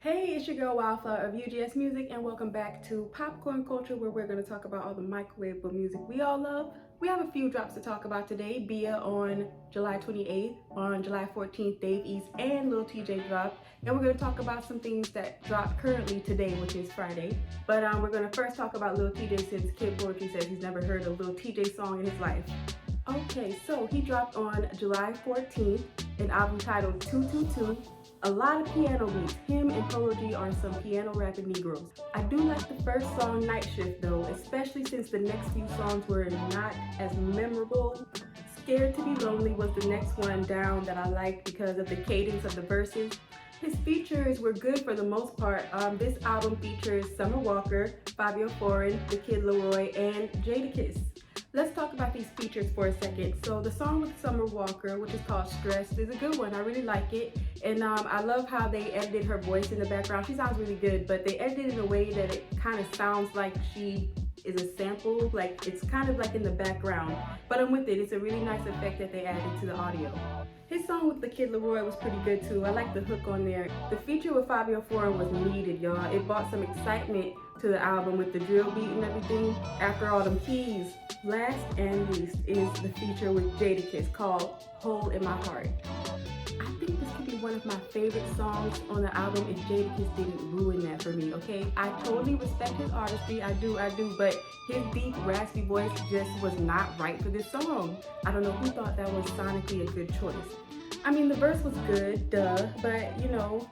Hey, it's your girl Wildflower of UGS Music, and welcome back to Popcorn Culture, where we're going to talk about all the microwavable music we all love. We have a few drops to talk about today. Bia on July 28th, on July 14th, Dave East and Lil TJ dropped, and we're going to talk about some things that dropped currently today, which is Friday. But we're going to first talk about Lil TJ, since Kid Poetry says he's never heard a Lil TJ song in his life. Okay, so he dropped on July 14th an album titled 222. A lot of piano beats. Him and Polo G are some piano rapping Negroes. I do like the first song, Night Shift, though, especially since the next few songs were not as memorable. Scared to Be Lonely was the next one down that I liked because of the cadence of the verses. His features were good for the most part. This album features Summer Walker, Fabio Foreign, The Kid Laroi, and Jadakiss. Let's talk about these features for a second. So the song with Summer Walker, which is called Stressed, is a good one. I really like it. And I love how they edited her voice in the background. She sounds really good, but they edited it in a way that it kind of sounds like she is a sample. Like, it's kind of like in the background. But I'm with it. It's a really nice effect that they added to the audio. His song with The Kid Laroi was pretty good too. I like the hook on there. The feature with Fabio Foreign was needed, y'all. It brought some excitement to the album with the drill beat and everything. After all them keys. Last and least is the feature with Jadakiss called Hole in My Heart. I think this could be one of my favorite songs on the album if Jadakiss didn't ruin that for me, okay? I totally respect his artistry, I do, but his deep, raspy voice just was not right for this song. I don't know who thought that was sonically a good choice. I mean, the verse was good, duh, but you know,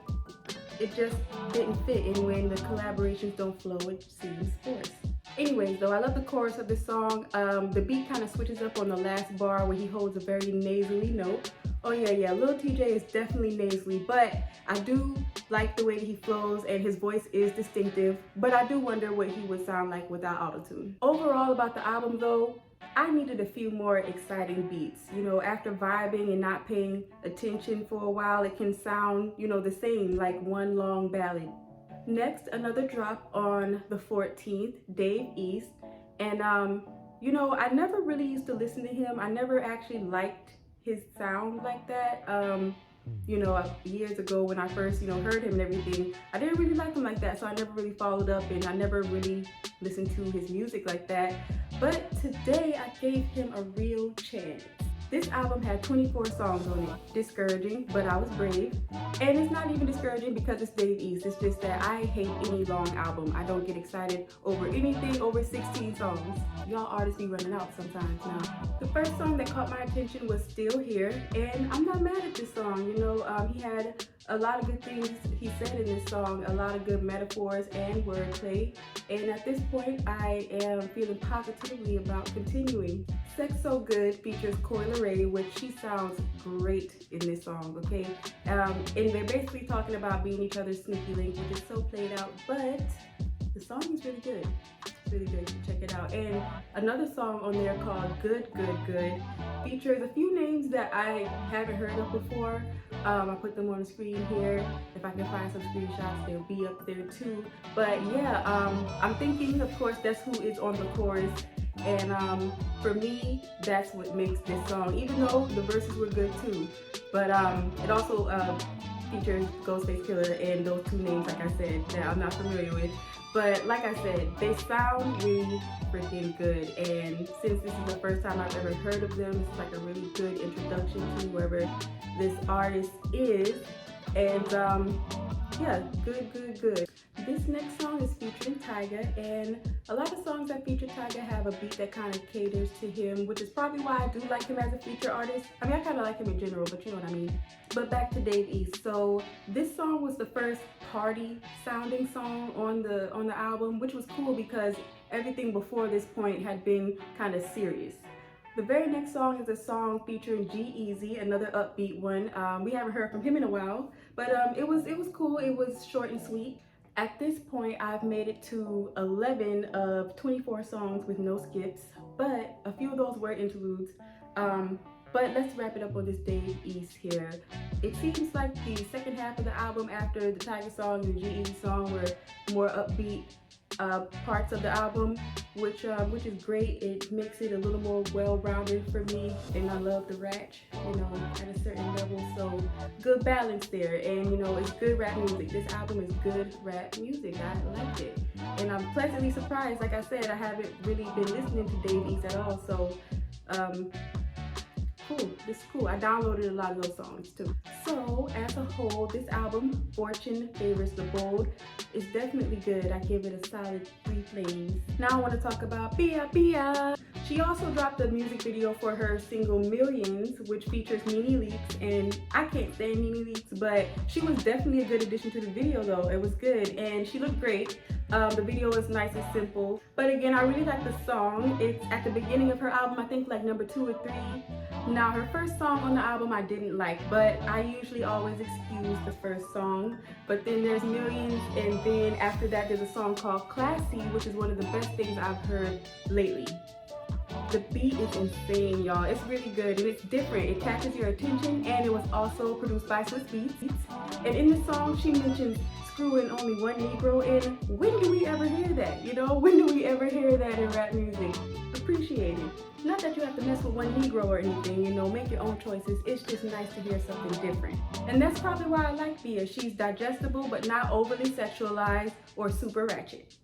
it just didn't fit, and when the collaborations don't flow, it seems forced. Anyways, though, I love the chorus of this song. The beat kind of switches up on the last bar where he holds a very nasally note. Oh yeah, Lil TJ is definitely nasally, but I do like the way that he flows, and his voice is distinctive, but I do wonder what he would sound like without autotune. Overall about the album though, I needed a few more exciting beats. You know, after vibing and not paying attention for a while, it can sound, you know, the same, like one long ballad. Next, another drop on the 14th, Dave East. And, you know, I never really used to listen to him. I never actually liked his sound like that. You know, years ago when I first, you know, heard him and everything, I didn't really like him like that. So I never really followed up, and I never really listened to his music like that. But today I gave him a real chance. This album had 24 songs on it. Discouraging, but I was brave. And it's not even discouraging because it's Dave East. It's just that I hate any long album. I don't get excited over anything over 16 songs. Y'all artists be running out sometimes now. The first song that caught my attention was Still Here, and I'm not mad at this song. You know, he had a lot of good things he said in this song, a lot of good metaphors and wordplay. And at this point, I am feeling positively about continuing. Sex So Good features Coileray, which she sounds great in this song, okay? And they're basically talking about being each other's sneaky link, which is so played out, but the song is really good. It's really good, check it out. And another song on there called Good features a few names that I haven't heard of before. I put them on the screen here. If I can find some screenshots, they'll be up there too. But yeah, I'm thinking, of course, that's who is on the chorus. And for me, that's what makes this song, even though the verses were good too. But it also features Ghostface Killer and those two names, like I said, that I'm not familiar with. But like I said, they sound really freaking good. And since this is the first time I've ever heard of them, it's like a really good introduction to whoever this artist is. And yeah, good. This next song is featuring Tyga, and a lot of songs that feature Tyga have a beat that kind of caters to him, which is probably why I do like him as a feature artist. I mean, I kind of like him in general, but you know what I mean. But back to Dave East. So this song was the first party sounding song on the album, which was cool because everything before this point had been kind of serious. The very next song is a song featuring G-Eazy, another upbeat one. We haven't heard from him in a while, but it was cool. It was short and sweet. At this point, I've made it to 11 of 24 songs with no skips, but a few of those were interludes. But let's wrap it up on this Dave East here. It seems like the second half of the album after the Tiger song and the G-Eazy song were more upbeat parts of the album, which is great. It makes it a little more well-rounded for me, and I love the ratch, you know, at a certain level. So good balance there, and you know, it's good rap music. This album is good rap music. I liked it, and I'm pleasantly surprised. Like I said, I haven't really been listening to Dave East at all, so cool. This is cool. I downloaded a lot of those songs too. So as a whole, this album, Fortune Favors the Bold, is definitely good. I give it a solid 3 flames. Now I want to talk about Bia Bia. She also dropped a music video for her single Millions, which features Nene Leakes, and I can't stand Nene Leakes, but she was definitely a good addition to the video though. It was good, and she looked great. The video is nice and simple, but again, I really like the song. It's at the beginning of her album, I think like number 2 or 3. Now her first song on the album I didn't like, but I usually always excuse the first song. But then there's Millions, and then after that there's a song called Classy, which is one of the best things I've heard lately. The beat is insane, y'all. It's really good and it's different. It catches your attention, and it was also produced by Swiss Beats. And in the song she mentions screwing only one Negro in. When do we ever hear that? You know, when do we ever hear that in rap music? Appreciate it. Not that you have to mess with one Negro or anything, you know, make your own choices. It's just nice to hear something different. And that's probably why I like Bia. She's digestible, but not overly sexualized or super ratchet.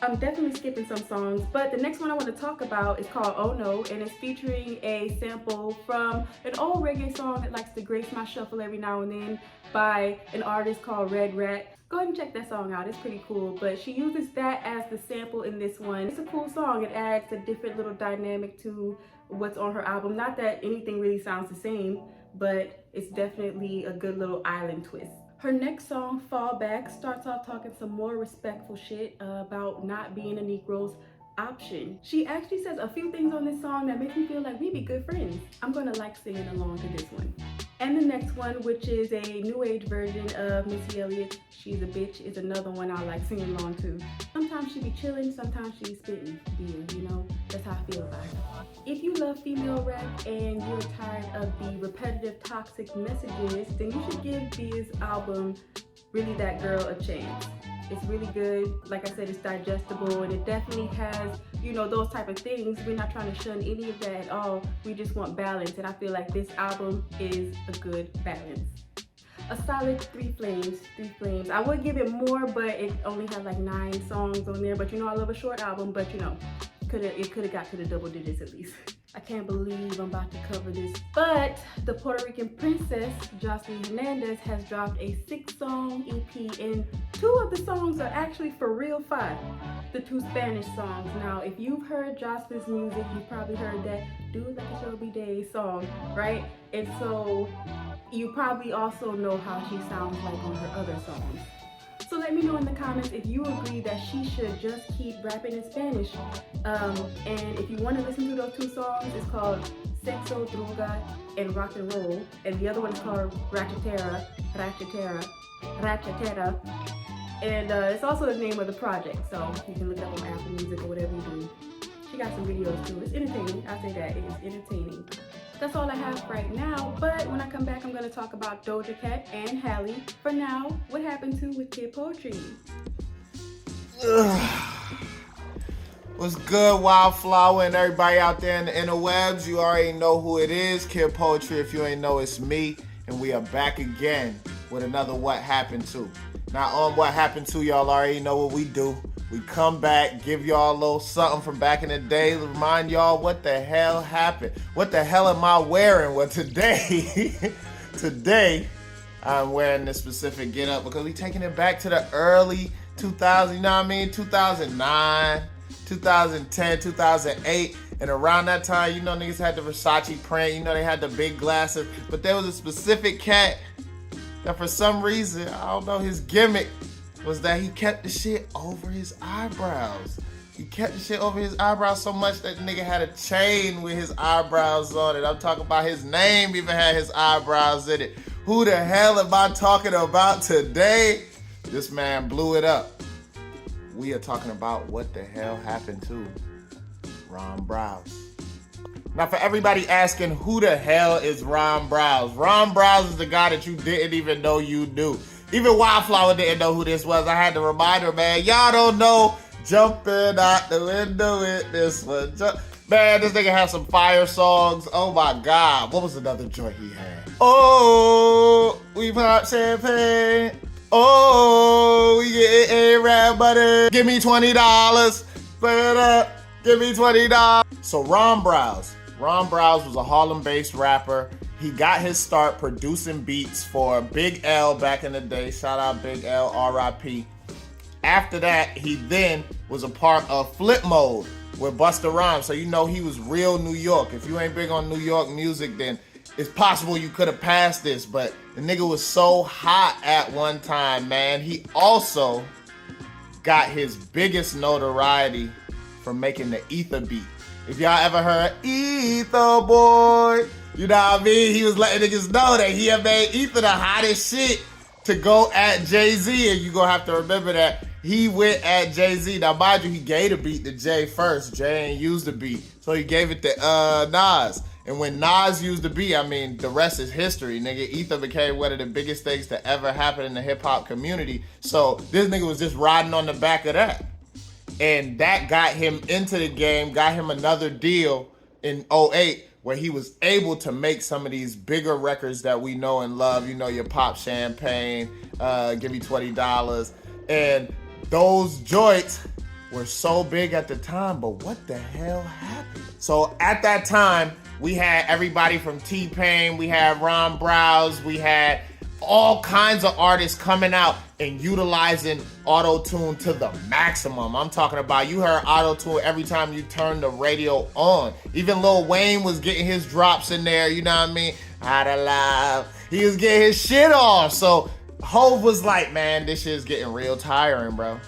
I'm definitely skipping some songs, but the next one I want to talk about is called Oh No, and it's featuring a sample from an old reggae song that likes to grace my shuffle every now and then by an artist called Red Rat. Go ahead and check that song out, it's pretty cool, but she uses that as the sample in this one. It's a cool song. It adds a different little dynamic to what's on her album. Not that anything really sounds the same, but it's definitely a good little island twist. Her next song, Fall Back, starts off talking some more respectful shit about not being a Negro's option. She actually says a few things on this song that make me feel like we be good friends. I'm gonna like singing along to this one. And the next one, which is a new age version of Missy Elliott's She's a Bitch, is another one I like singing along to. Sometimes she be chilling, sometimes she be spitting. Bia, you know, that's how I feel about her. If you love female rap and you're tired of the repetitive toxic messages, then you should give Bia's album, Really That Girl, a chance. It's really good. Like I said, it's digestible, and it definitely has, you know, those type of things. We're not trying to shun any of that at all. We just want balance, and I feel like this album is a good balance. A solid 3 flames, 3 flames. I would give it more, but it only had like 9 songs on there. But you know, I love a short album, but you know, it could have got to the double digits at least. I can't believe I'm about to cover this, but the Puerto Rican princess, Jocelyn Hernandez, has dropped a 6-song EP, and 2 of the songs are actually for real fire. The 2 Spanish songs. Now, if you've heard Jocelyn's music, you've probably heard that Dude Like a Show Be Day song, right? And so you probably also know how she sounds like on her other songs. So let me know in the comments if you agree that she should just keep rapping in Spanish. And if you want to listen to those 2 songs, it's called Sexo, Droga, and Rock and Roll. And the other one is called Rachetera. And it's also the name of the project, so you can look it up on Apple Music or whatever you do. She got some videos too. It's entertaining. I say that, it is entertaining. That's all I have right now, but when I come back, I'm going to talk about Doja Cat and Halle. For now, what happened to with Kid Poetry? What's good, Wildflower, and everybody out there in the interwebs? You already know who it is, Kid Poetry. If you ain't know, it's me, and we are back again with another What Happened To. Now, on What Happened To, y'all already know what we do. We come back, give y'all a little something from back in the day, remind y'all what the hell happened. What the hell am I wearing? Well, today, I'm wearing this specific get up because we taking it back to the early 2000s, you know what I mean? 2009, 2010, 2008. And around that time, you know, niggas had the Versace print, you know, they had the big glasses. But there was a specific cat that for some reason, I don't know, his gimmick was that he kept the shit over his eyebrows. He kept the shit over his eyebrows so much that the nigga had a chain with his eyebrows on it. I'm talking about his name even had his eyebrows in it. Who the hell am I talking about today? This man blew it up. We are talking about what the hell happened to Ron Browse. Now, for everybody asking, who the hell is Ron Browse? Ron Browse is the guy that you didn't even know you knew. Even Wildflower didn't know who this was. I had to remind her, man, y'all don't know Jumping Out the Window with this one. Man, this nigga has some fire songs. Oh my God. What was another joint he had? Oh, we pop champagne. Oh, we get A-Rap butter. Give me $20. Play it up. Give me $20. So Ron Browse was a Harlem-based rapper. He got his start producing beats for Big L back in the day. Shout out Big L, R.I.P. After that, he then was a part of Flip Mode with Busta Rhymes. So you know he was real New York. If you ain't big on New York music, then it's possible you could have passed this. But the nigga was so hot at one time, man. He also got his biggest notoriety from making the Ether beat. If y'all ever heard Ether Boy, you know what I mean? He was letting niggas know that he had made Ether the hottest shit to go at Jay-Z. And you gonna have to remember that he went at Jay-Z. Now, mind you, he gave the beat to Jay first. Jay ain't used the beat. So he gave it to Nas. And when Nas used the beat, I mean, the rest is history, nigga. Ether became one of the biggest things to ever happen in the hip-hop community. So this nigga was just riding on the back of that. And that got him into the game, got him another deal in 08 where he was able to make some of these bigger records that we know and love. You know, your Pop Champagne, Give Me $20. And those joints were so big at the time, but what the hell happened? So at that time, we had everybody from T-Pain, we had Ron Browse, we had all kinds of artists coming out and utilizing auto-tune to the maximum. I'm talking about, you heard auto-tune every time you turn the radio on. Even Lil Wayne was getting his drops in there, you know what I mean? Out of love. He was getting his shit off. So Hov was like, man, this shit's getting real tiring, bro.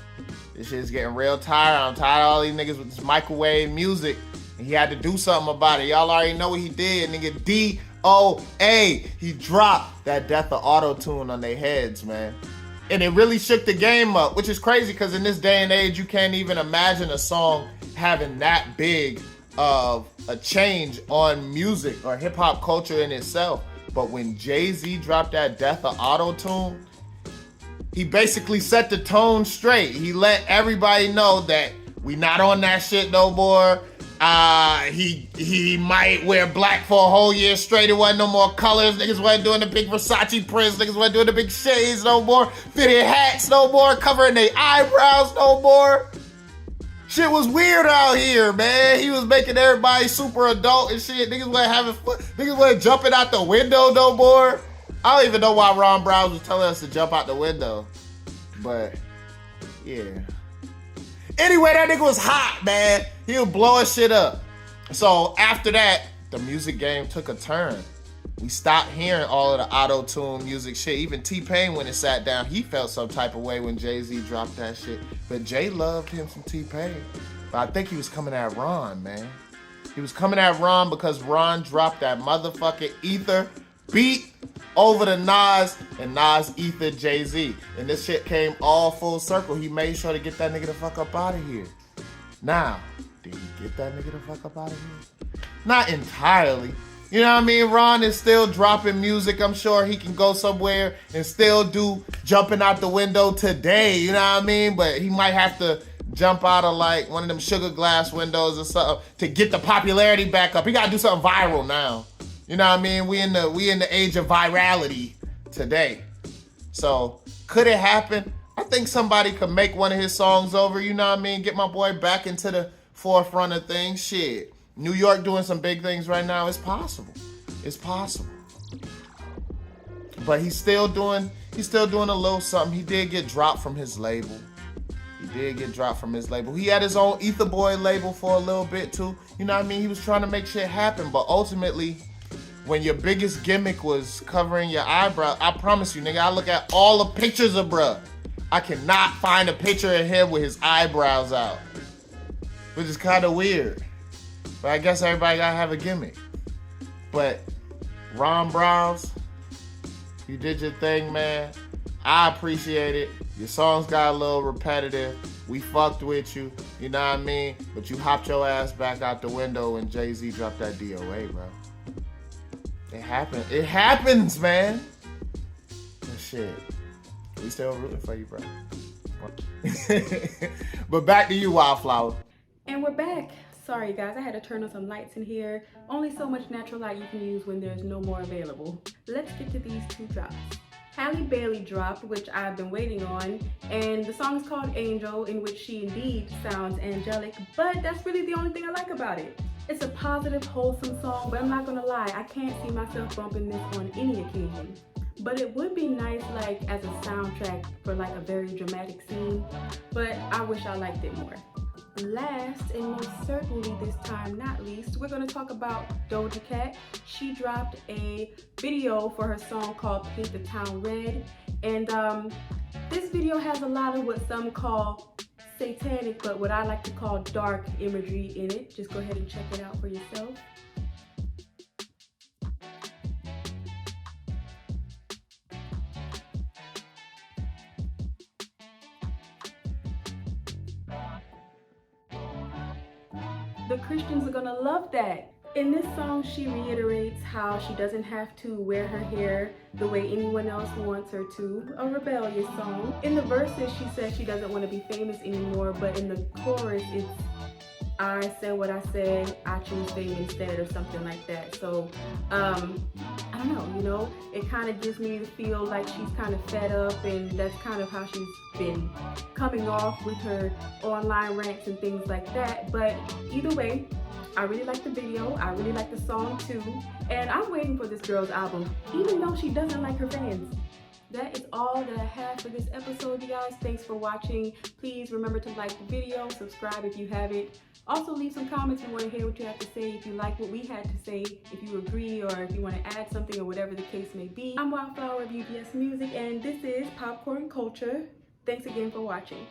This shit's getting real tiring. I'm tired of all these niggas with this microwave music. And he had to do something about it. Y'all already know what he did, nigga. D.O.A. He dropped that Death of Auto-Tune on their heads, man. And it really shook the game up, which is crazy because in this day and age, you can't even imagine a song having that big of a change on music or hip-hop culture in itself. But when Jay-Z dropped that Death of Auto-Tune, he basically set the tone straight. He let everybody know that we not on that shit no more. He might wear black for a whole year straight. It wasn't no more colors. Niggas wasn't doing the big Versace prints. Niggas wasn't doing the big shades no more. Fitted hats no more. Covering their eyebrows no more. Shit was weird out here, man. He was making everybody super adult and shit. Niggas wasn't having fun. Niggas wasn't jumping out the window no more. I don't even know why Ron Browse was telling us to jump out the window. But, yeah. Anyway, that nigga was hot, man. He was blowing shit up. So after that, the music game took a turn. We stopped hearing all of the auto-tune music shit. Even T-Pain, when it sat down, he felt some type of way when Jay-Z dropped that shit. But Jay loved him some T-Pain. But I think he was coming at Ron, man. He was coming at Ron because Ron dropped that motherfucking Ether beat over to Nas, and Nas Ether Jay-Z. And this shit came all full circle. He made sure to get that nigga the fuck up out of here. Now, did he get that nigga the fuck up out of here? Not entirely. You know what I mean? Ron is still dropping music. I'm sure he can go somewhere and still do Jumping Out the Window today. You know what I mean? But he might have to jump out of like one of them sugar glass windows or something to get the popularity back up. He gotta do something viral now. You know what I mean? We in the age of virality today. So could it happen? I think somebody could make one of his songs over, you know what I mean? Get my boy back into the forefront of things. Shit. New York doing some big things right now. It's possible. It's possible. But he's still doing a little something. He did get dropped from his label. He had his own Ether Boy label for a little bit too. You know what I mean? He was trying to make shit happen, but ultimately, when your biggest gimmick was covering your eyebrow, I promise you, nigga, I look at all the pictures of bruh. I cannot find a picture of him with his eyebrows out, which is kind of weird. But I guess everybody gotta have a gimmick. But Ron Browse, you did your thing, man. I appreciate it. Your songs got a little repetitive. We fucked with you, you know what I mean? But you hopped your ass back out the window when Jay-Z dropped that DOA, bro. It happened. It happens, man. And shit. We still rooting for you, bro. But back to you, Wildflower. And we're back. Sorry guys, I had to turn on some lights in here. Only so much natural light you can use when there's no more available. Let's get to these two drops. Halle Bailey dropped, which I've been waiting on, and the song is called Angel, in which she indeed sounds angelic, but that's really the only thing I like about it. It's a positive, wholesome song, but I'm not gonna lie, I can't see myself bumping this on any occasion. But it would be nice like as a soundtrack for like a very dramatic scene, but I wish I liked it more. Last and most certainly this time not least, we're going to talk about Doja Cat. She dropped a video for her song called Paint the Town Red, and this video has a lot of what some call satanic, but what I like to call dark imagery in it. Just go ahead and check it out for yourself. The Christians are gonna love that. In this song, she reiterates how she doesn't have to wear her hair the way anyone else wants her to. A rebellious song. In the verses, she says she doesn't want to be famous anymore, but in the chorus, it's I said what I said, I choose fame instead, or something like that. So, I don't know, you know, it kind of gives me the feel like she's kind of fed up, and that's kind of how she's been coming off with her online rants and things like that. But either way, I really like the video, I really like the song too, and I'm waiting for this girl's album, even though she doesn't like her fans. That is all that I have for this episode, you guys. Thanks for watching. Please remember to like the video, subscribe if you haven't. Also leave some comments if you want to hear what you have to say, if you like what we had to say, if you agree, or if you want to add something, or whatever the case may be. I'm Wildflower of UGS Music, and this is Popcorn Culture. Thanks again for watching.